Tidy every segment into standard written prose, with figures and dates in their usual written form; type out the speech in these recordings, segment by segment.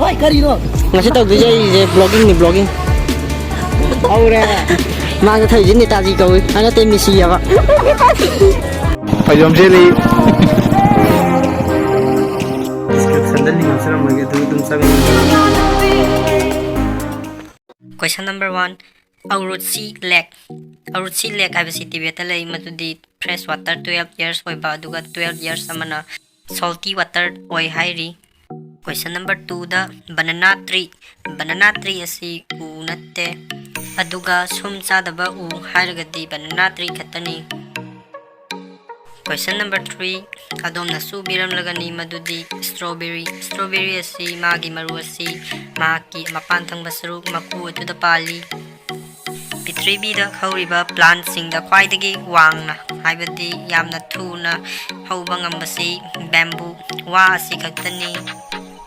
Why karino? Ngasih tahu dia je blogging. Aure. Mang thầy chính ta gì cầu anh nó tên Messi à bạn. Phải dùng jelly. Description dan link saya mau gitu tum sang. Question number 1. Aurutsi lake. Aurutsi lake habisi Tibet lay matudi fresh water 12 years oi ba aduga 12 years amana salty water oi hairi. Question number 2 da banana tree. Banana tree asi unatte aduga sum chadaba u hairagadi banana tree khatani. Question number 3 adom nasu biram lagani madudi strawberry. Strawberry asi magi maru asi maki mapan thangba saruk maku atuda pali. Pitribi da khawriba plant sing da khwaidagi wangna haibadi yamna thuna hauba ngambasi bamboo wa asi khaktani.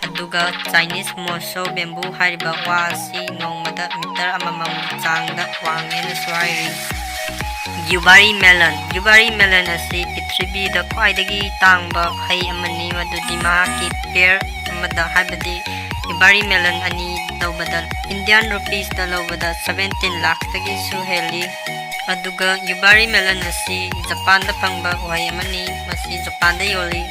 Aduga Chinese moso bamboo hariba wa asi nongmada meter amamam changda wangena swairi. Yubari melon. Yubari melon asi Pitribi da khwaidagi tangba hai amani madudi mahaki pear amada haibadi Yubari melon ani daubada Indian rupees da laubada 17 lakh tagi su heli. Aduga Yubari melon asi Japan da pangba wai amani masi Japan da yoli.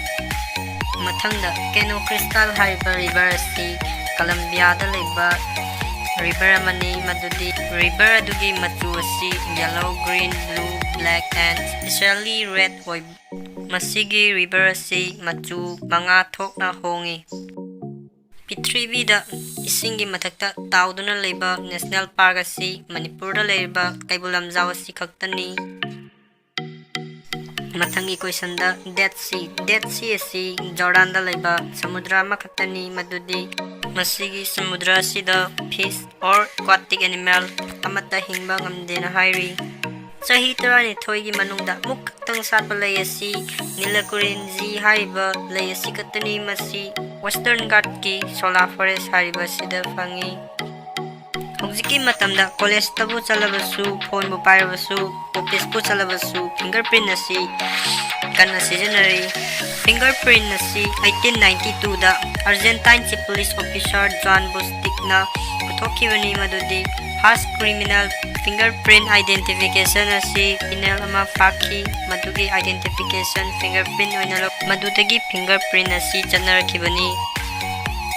Mathangda Keno Crystal hariba river asi Colombia da leba river amani madudi river adugi machu asi yellow, green, blue, black and especially red oi. Masigi river asi machu manga thokna hongi. Pitribi da isingi mathakta tauduna leba national park asi Manipur da leba Kaibulamjaw asi khaktani. Mathangi question da Dead Sea. Dead Sea asi Jordan da leba samudra ma khaktani madudi masigi samudra sida fish or aquatic animal amata hingba ngamdena hairi. Sahi tarani thoigi manungda muk tang satpa lay asi Nilakurinji hariba lay asi katani masi Western Ghat ki Sola Forest hariba sida fangi. Hujiki matamda college tabu chalabasu phone bu pairabasu office bu chalabasu fingerprint asi kana seasonary. Fingerprint asi 1892 da Argentine chief police officer John Bostic na puthokibani madudi first criminal fingerprint identification asi pinel ama faki madugi identification fingerprint oina madutagi fingerprint asi chanarakibani.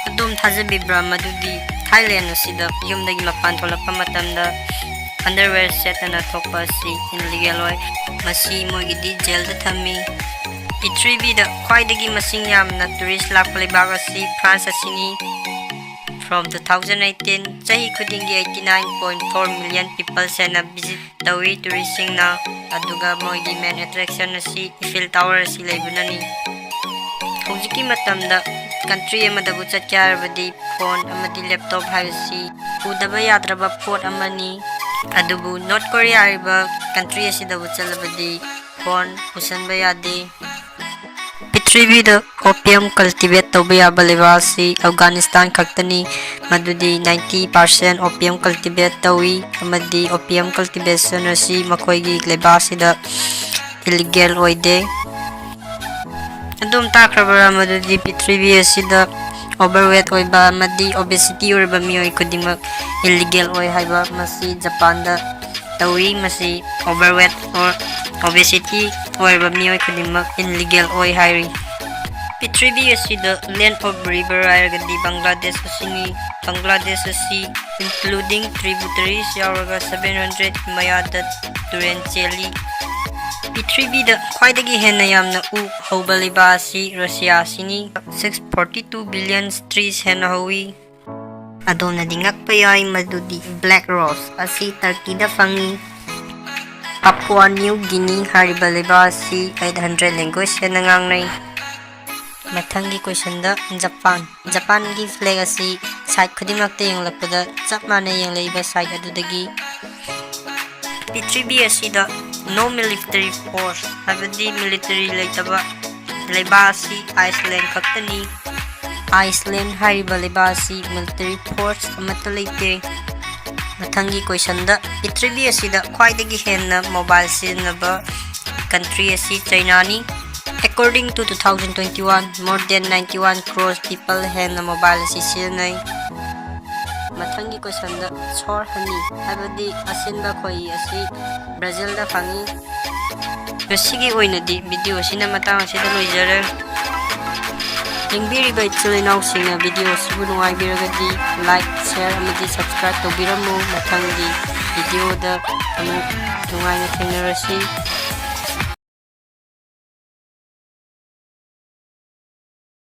Adom thajabibra madudi Thailand asida yumdagi mapan tholakpa matamda underwear set na thokpa asi illegal oi masi moigidi jail da thami. Pitribi da khwaidagi masing yamna tourist lakpa leibak asi France asini. From 2018 chahi khudingi 89.4 million people sena visit tawi touristing na aduga moigi main attraction asi Eiffel Tower asi leibunani. Hujiki matamda country amadabu chakyarbadi phone amadi laptop haisi udaba yadraba port amani. Adubu North Korea riba country asidabu chalabadi phone usanba yade. Pitribi da opium cultivate tawba yaba leba asi Afghanistan khaktani madudi 90% opium cultivate tawi amadi opium cultivation asi makoigi leba asida illegal oide. Adum takrabara madudi Pitribi asida overweight oiba amadi obesity oiba mioi kudimak illegal oi haiba masi Japan da tawi masi overweight or obesity oiba mioi kudimak illegal oi hairi. Pitribi asida land of river airgadi Bangladesh asini Bangladesh asi including tributaries yauraga 700 Himayada torrentially. Pitribi da khwaidagi henna yamna u hauba leba asi Russia asini 642 billion trees henna hawi. Adona dingak payai madudi black rose asi Turkey da fangi. Papua New Guinea hariba leba asi 800 language henna ngangnai. Mathangi question da Japan. Japan gi flag asi side khudimakta yenglakpada chap manai yenglaiba side adudagi. Pitribi asida no military force habadi military laitaba leba asi Iceland khaktani. Iceland hariba leba asi military force amata leite. Mathangi question da Pitribi asida khwaidagi henna mobile siznaba country asi China ni. According to 2021, more than 91 crores people ꯍꯦꯟꯅ mobile ꯑꯁꯤ ꯁꯤꯖꯤꯟꯅꯩ꯫ ꯃꯊꯪꯒꯤ ꯀꯣꯏꯁꯟꯗ ꯁꯣꯔ ꯍꯅꯤ ꯍꯥꯏꯕꯗꯤ ꯑꯁꯤꯟꯕ ꯈꯣꯏꯍꯤ ꯑꯁꯤ ꯕ꯭ꯔꯥꯖꯤꯜꯗ ꯐꯪꯏ꯫ ꯉꯁꯤꯒꯤ ꯑꯣꯏꯅꯗꯤ ꯚꯤꯗꯤꯑꯣ ꯑꯁꯤꯅ ꯃꯇꯥꯡ ꯑꯁꯤꯗ ꯂꯣꯏꯖꯔꯦ꯫ ꯌꯦꯡꯕꯤꯔꯤꯕ ꯏꯆꯤꯜ ꯏꯅꯥꯎꯁꯤꯡꯅ ꯚꯤꯗꯤꯑꯣ ꯑꯁꯤꯕꯨ ꯅꯨꯡꯉꯥꯏꯕꯤꯔꯒꯗꯤ ꯂꯥꯏꯛ, ꯁꯦꯌꯔ ꯑꯃꯗꯤ ꯁꯕꯁꯀ꯭ꯔꯥꯏꯕ ꯇꯧꯕꯤꯔꯝꯃꯨ꯫ ꯃꯊꯪꯒꯤ ꯚꯤꯗꯤꯑꯣꯗ ꯑꯃꯨꯛ ꯅꯨꯡꯉꯥꯏꯅ ꯊꯦꯡꯅꯔꯁꯤ꯫